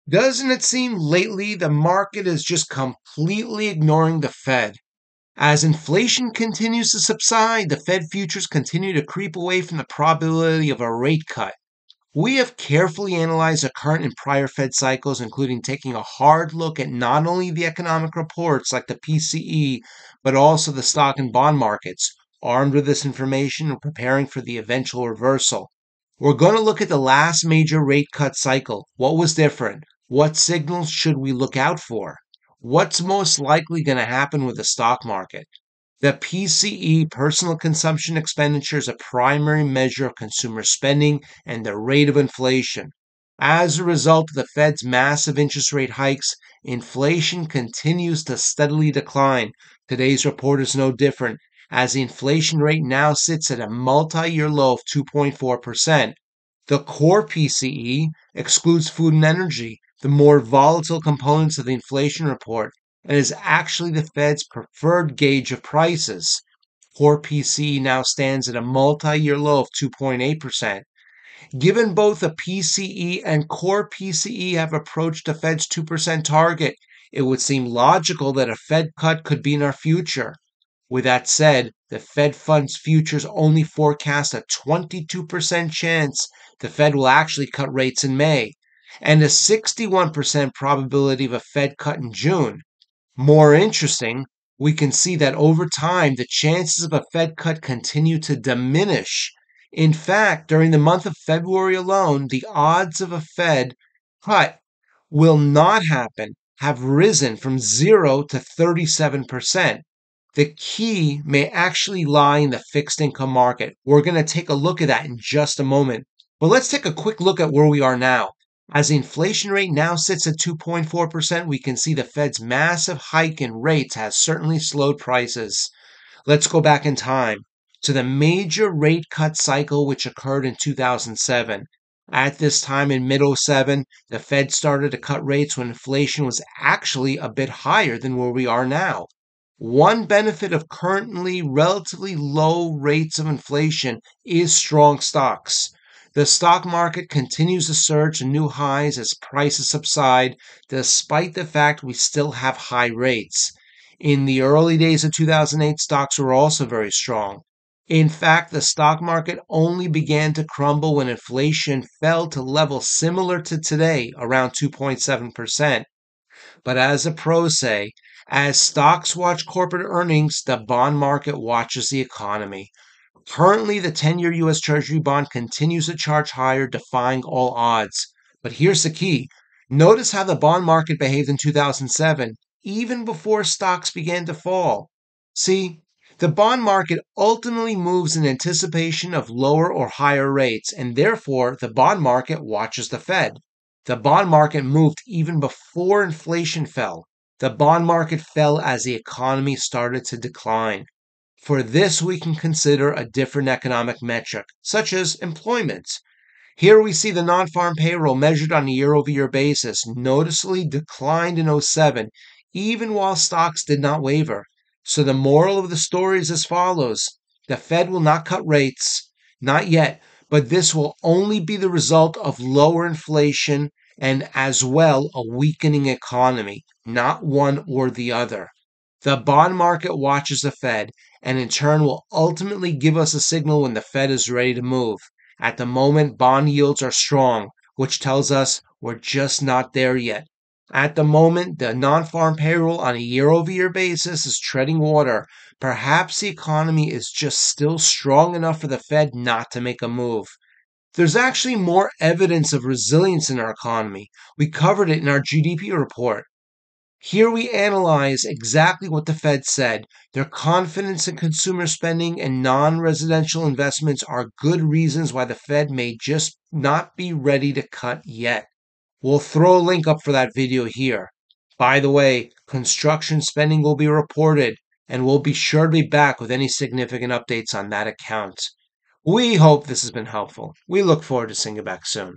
Doesn't it seem lately the market is just completely ignoring the Fed? As inflation continues to subside, the Fed futures continue to creep away from the probability of a rate cut. We have carefully analyzed the current and prior Fed cycles, including taking a hard look at not only the economic reports like the PCE, but also the stock and bond markets. Armed with this information and preparing for the eventual reversal, we're going to look at the last major rate cut cycle. What was different? What signals should we look out for? What's most likely going to happen with the stock market? The PCE, personal consumption expenditure, is a primary measure of consumer spending and the rate of inflation. As a result of the Fed's massive interest rate hikes, inflation continues to steadily decline. Today's report is no different, as the inflation rate now sits at a multi-year low of 2.4%. The core PCE excludes food and energy, the more volatile components of the inflation report, and is actually the Fed's preferred gauge of prices. Core PCE now stands at a multi-year low of 2.8%. Given both the PCE and core PCE have approached the Fed's 2% target, it would seem logical that a Fed cut could be in our future. With that said, the Fed funds futures only forecast a 22% chance the Fed will actually cut rates in May, and a 61% probability of a Fed cut in June. More interesting, we can see that over time, the chances of a Fed cut continue to diminish. In fact, during the month of February alone, the odds of a Fed cut will not happen have risen from 0 to 37%. The key may actually lie in the fixed income market. We're going to take a look at that in just a moment. But let's take a quick look at where we are now. As the inflation rate now sits at 2.4%, we can see the Fed's massive hike in rates has certainly slowed prices. Let's go back in time to the major rate cut cycle which occurred in 2007. At this time in mid-07, the Fed started to cut rates when inflation was actually a bit higher than where we are now. One benefit of currently relatively low rates of inflation is strong stocks. The stock market continues to surge to new highs as prices subside, despite the fact we still have high rates. In the early days of 2008, stocks were also very strong. In fact, the stock market only began to crumble when inflation fell to levels similar to today, around 2.7%. But as the pros say, as stocks watch corporate earnings, the bond market watches the economy. Currently, the 10-year U.S. Treasury bond continues to charge higher, defying all odds. But here's the key. Notice how the bond market behaved in 2007, even before stocks began to fall. See, the bond market ultimately moves in anticipation of lower or higher rates, and therefore the bond market watches the Fed. The bond market moved even before inflation fell. The bond market fell as the economy started to decline. For this, we can consider a different economic metric, such as employment. Here we see the non-farm payroll measured on a year-over-year basis noticeably declined in '07, even while stocks did not waver. So the moral of the story is as follows. The Fed will not cut rates, not yet, but this will only be the result of lower inflation and as well a weakening economy, not one or the other. The bond market watches the Fed and in turn will ultimately give us a signal when the Fed is ready to move. At the moment, bond yields are strong, which tells us we're just not there yet. At the moment, the non-farm payroll on a year-over-year basis is treading water. Perhaps the economy is just still strong enough for the Fed not to make a move. There's actually more evidence of resilience in our economy. We covered it in our GDP report. Here we analyze exactly what the Fed said. Their confidence in consumer spending and non-residential investments are good reasons why the Fed may just not be ready to cut yet. We'll throw a link up for that video here. By the way, construction spending will be reported, and we'll be sure to be back with any significant updates on that account. We hope this has been helpful. We look forward to seeing you back soon.